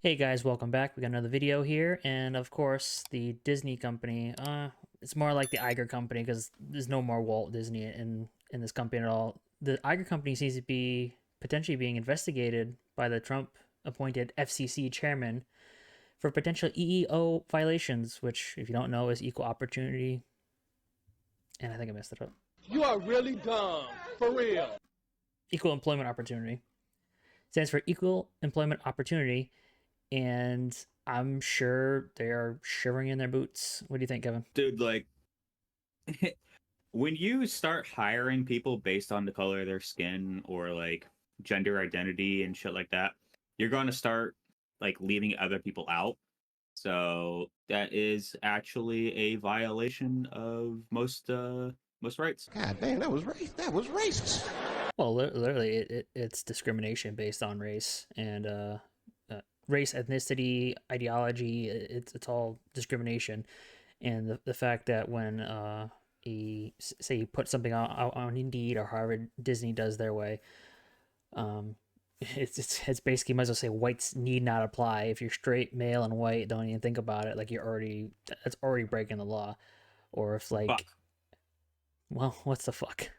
Hey guys, welcome back. We got another video here, and of course, the Disney company. It's more like the Iger company because there's no more Walt Disney in this company at all. The Iger company seems to be potentially being investigated by the Trump-appointed FCC chairman for potential EEO violations, which, if you don't know, is equal opportunity. And I think I messed it up. You are really dumb, for real. Equal employment opportunity stands for equal employment opportunity, and I'm sure they are shivering in their boots. What do you think, Kevin? Dude, like when you start hiring people based on the color of their skin or like gender identity and shit like that, you're going to start like leaving other people out. So that is actually a violation of most rights. God damn, that was racist. Well, literally, it's discrimination based on race and race, ethnicity, ideology. It's all discrimination, and the fact that when say you put something out on Indeed or however Disney does their way, it's basically might as well say whites need not apply. If you're straight, male, and white, don't even think about it. Like that's already breaking the law. Or if like, Fuck. well, what's the fuck?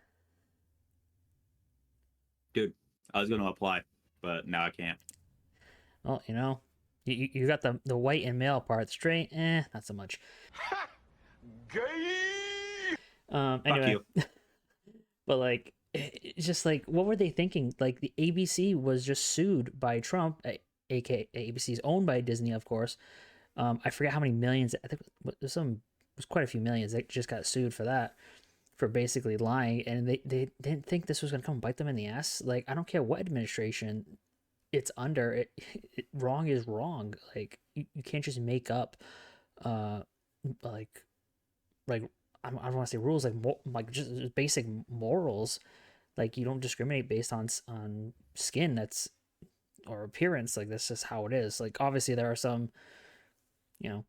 Dude, I was going to apply, but now I can't. Well, you got the white and male part. Straight, not so much. Gay! Anyway, Fuck you. but like, it's just like, what were they thinking? Like, the ABC was just sued by Trump, aka ABC is owned by Disney, of course. I forget how many millions. I think there's was quite a few millions. They just got sued for that, for basically lying, and they didn't think this was gonna come bite them in the ass. Like, I don't care what administration it's under, wrong is wrong. Like, you can't just make up uh like like I don't want to say rules, like just basic morals. Like, you don't discriminate based on skin, that's or appearance. Like, that's just how it is. Like, obviously there are some, you know,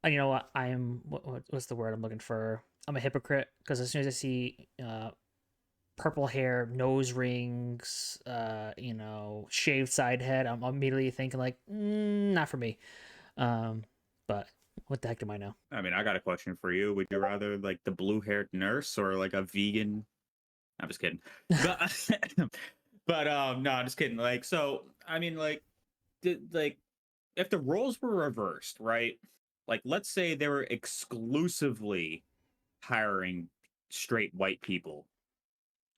you know what, I am what's the word I'm looking for? I'm a hypocrite because as soon as I see purple hair, nose rings, shaved side head, I'm immediately thinking like, not for me. But what the heck do I know? I mean, I got a question for you. Would you rather like the blue-haired nurse or like a vegan? I'm just kidding. But no, I'm just kidding. Like, so I mean, like if the roles were reversed, right? Like, let's say they were exclusively hiring straight white people,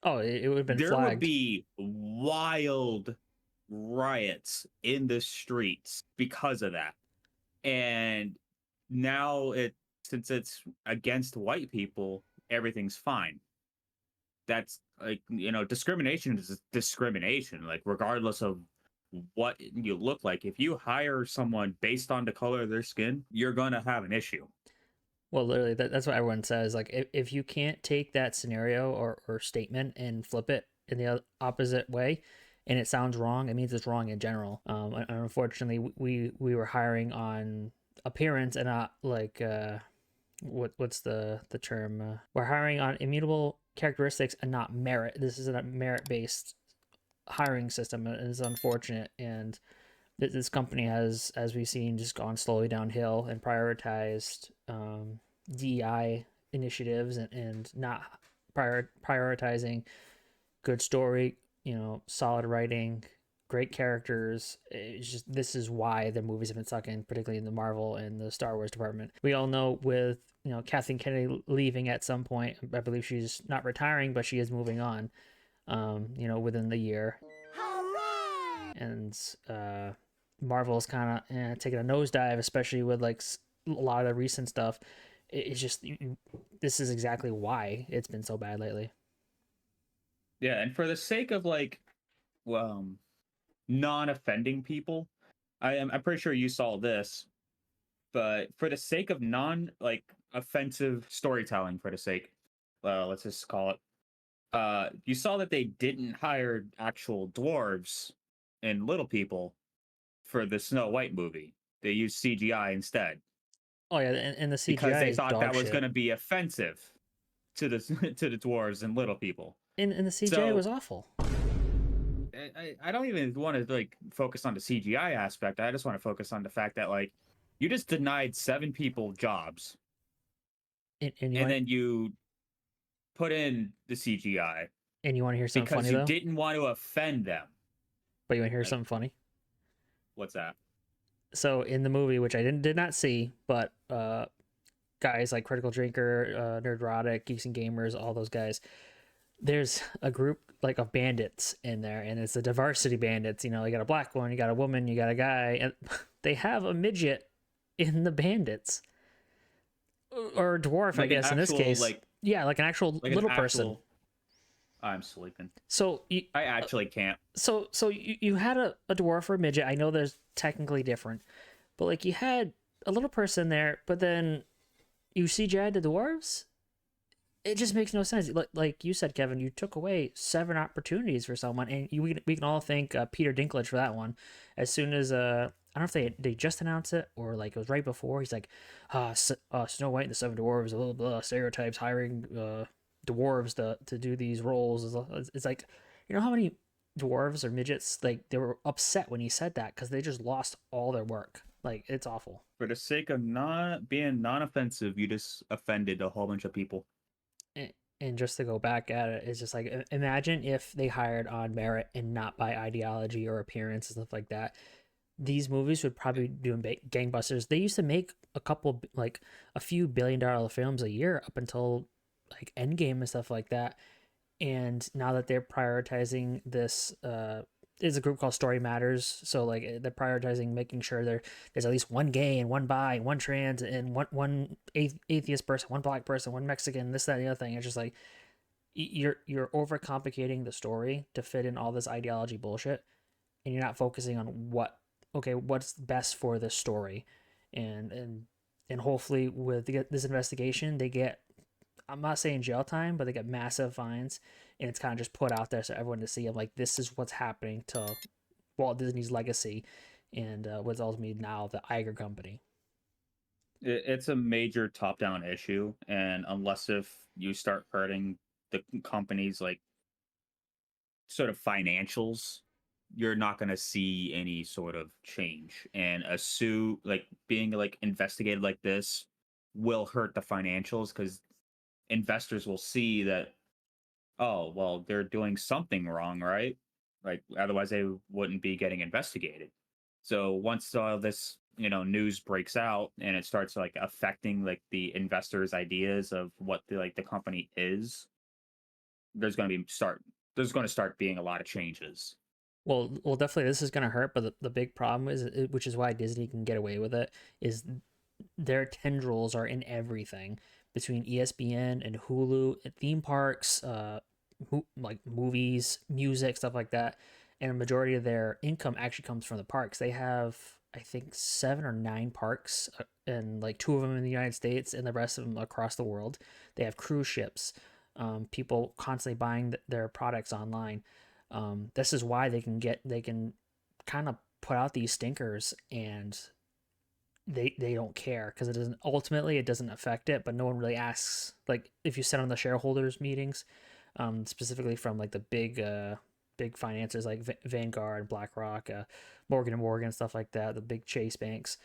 Oh, it would have been there would flagged. be wild riots in the streets because of that. And now since it's against white people, everything's fine. That's like, discrimination is discrimination, like regardless of what you look like. If you hire someone based on the color of their skin, you're gonna have an issue. Well, literally, that's what everyone says. Like, if you can't take that scenario or statement and flip it in the opposite way, and it sounds wrong, it means it's wrong in general. And unfortunately, we were hiring on appearance and not like what's the term? We're hiring on immutable characteristics and not merit. This is a merit based hiring system, and it's unfortunate. And this company has, as we've seen, just gone slowly downhill and prioritized DEI initiatives and not prioritizing good story, solid writing, great characters. It's just, this is why the movies have been sucking, particularly in the Marvel and the Star Wars department. We all know with Kathleen Kennedy leaving at some point. I believe she's not retiring, but she is moving on. Within the year. And Marvel's kind of taking a nosedive, especially with like a lot of the recent stuff. It's just, this is exactly why it's been so bad lately. Yeah, and for the sake of like, non-offending people, I'm pretty sure you saw this, but for the sake of offensive storytelling, for the sake, let's just call it, you saw that they didn't hire actual dwarves and little people for the Snow White movie. They used CGI instead. Oh yeah, and the CGI because they is thought dog that was shit. going to be offensive to the to the dwarves and little people. And the CGI So was awful. I don't even want to like focus on the CGI aspect. I just want to focus on the fact that like you just denied 7 people jobs, And and then you put in the CGI you want to hear something because funny you though? didn't want to offend them. But you want to hear Like, something funny? what's that? So in the movie, which I did not see, but guys like Critical Drinker, Nerdrotic, Geeks and Gamers, all those guys, there's a group like of bandits in there, and it's the diversity bandits. You know, you got a black one, you got a woman, you got a guy, and they have a midget in the bandits, or a dwarf, I Like an guess in this actual case. Yeah, like an actual like an little person. actual. I'm sleeping. So I actually can't. so you had a dwarf or a midget. I know there's technically different, but like you had a little person there, but then you CGI'd the dwarves. It just makes no sense. Like you said, Kevin, you took away 7 opportunities for someone, and we can all thank Peter Dinklage for that one. As soon as I don't know if they just announced it or like it was right before. He's like, Snow White and the 7 Dwarves, blah, blah, blah, stereotypes, hiring dwarves to do these roles. It's like, you know how many dwarves or midgets like they were upset when he said that because they just lost all their work. Like it's awful. For the sake of not being non-offensive, you just offended a whole bunch of people. And just to go back at it, it's just like imagine if they hired on merit and not by ideology or appearance and stuff like that. These movies would probably be doing gangbusters. They used to make like a few $1 billion films a year up until like Endgame and stuff like that. And now that they're prioritizing this, is a group called Story Matters. So like they're prioritizing making sure there's at least one gay and one bi and one trans and one atheist person, one black person, one Mexican, this, that, and the other thing. It's just like you're overcomplicating the story to fit in all this ideology bullshit, and you're not focusing on what's best for this story, and hopefully with this investigation they get, I'm not saying jail time, but they get massive fines, and it's kind of just put out there so everyone to see. I'm like, this is what's happening to Walt Disney's legacy, and what's ultimately now the Iger Company. It's a major top-down issue, and unless if you start hurting the company's like sort of financials, you're not going to see any sort of change. And a suit like being like investigated like this will hurt the financials because investors will see that, oh, well, they're doing something wrong, right? Like otherwise they wouldn't be getting investigated. So once all this, news breaks out and it starts like affecting like the investors' ideas of what the company is, there's going to start being a lot of changes. Well, definitely this is gonna hurt, but the big problem is, which is why Disney can get away with it, is their tendrils are in everything between ESPN and Hulu, theme parks, like movies, music, stuff like that. And a majority of their income actually comes from the parks. They have, I think, 7 or 9 parks, and like 2 of them in the United States, and the rest of them across the world. They have cruise ships. People constantly buying their products online. This is why they can kind of put out these stinkers, and they don't care because it doesn't affect it, but no one really asks. Like if you sit on the shareholders meetings, specifically from like the big financiers like Vanguard, BlackRock, Morgan and Morgan, stuff like that, the big Chase banks,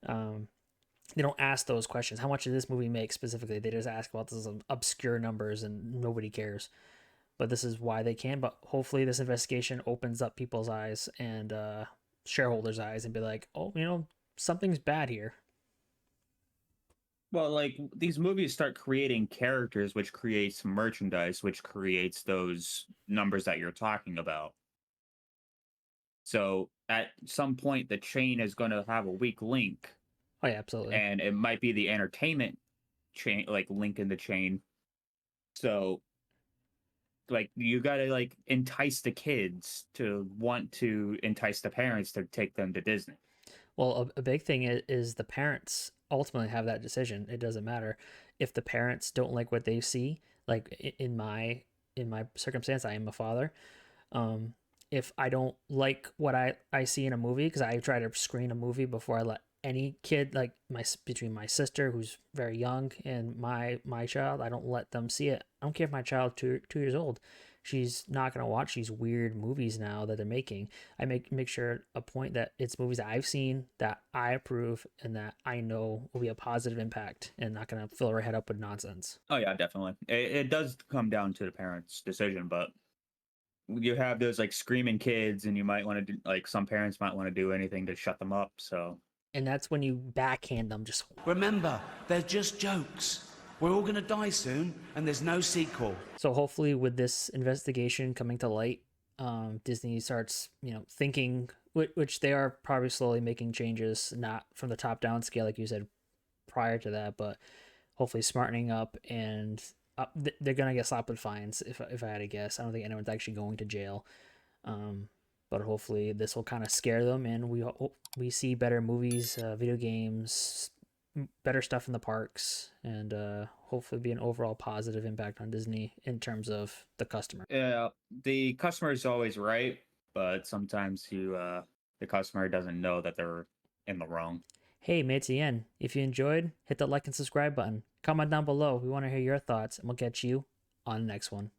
they don't ask those questions. How much did this movie make specifically? They just ask about those obscure numbers, and nobody cares. But this is why they can. But hopefully this investigation opens up people's eyes and shareholders' eyes and be like, oh, something's bad here. Well, like these movies start creating characters, which creates merchandise, which creates those numbers that you're talking about. So at some point, the chain is going to have a weak link, Oh yeah, absolutely. and it might be the entertainment chain, like link in the chain. So, like, you got to like entice the kids to want to entice the parents to take them to Disney. Well, a big thing is the parents ultimately have that decision. It doesn't matter if the parents don't like what they see. Like in my circumstance, I am a father. Um, if I don't like what I see in a movie, because I try to screen a movie before I let any kid, like between my sister who's very young and my child, I don't let them see it. I don't care if my child 2 years old. she's not going to watch these weird movies now that they're making. I make sure a point that it's movies that I've seen, that I approve, and that I know will be a positive impact, and not going to fill her head up with nonsense. Oh yeah, definitely. It does come down to the parents' decision, but you have those like screaming kids, and you might want to do, like, some parents might want to do anything to shut them up. So And that's when you backhand them. Just Remember, they're just jokes. We're all going to die soon, and there's no sequel. so hopefully, with this investigation coming to light, Disney starts, thinking, which they are probably slowly making changes, not from the top down scale like you said prior to that, but hopefully smartening up, and they're gonna get slapped with fines. If I had to guess, I don't think anyone's actually going to jail. But hopefully this will kind of scare them, and we see better movies, video games, better stuff in the parks, and hopefully be an overall positive impact on Disney in terms of the customer. yeah, the customer is always right, but sometimes the customer doesn't know that they're in the wrong. Hey, mates, Ian, if you enjoyed, hit the like and subscribe button. Comment down below. We want to hear your thoughts, and we'll catch you on the next one.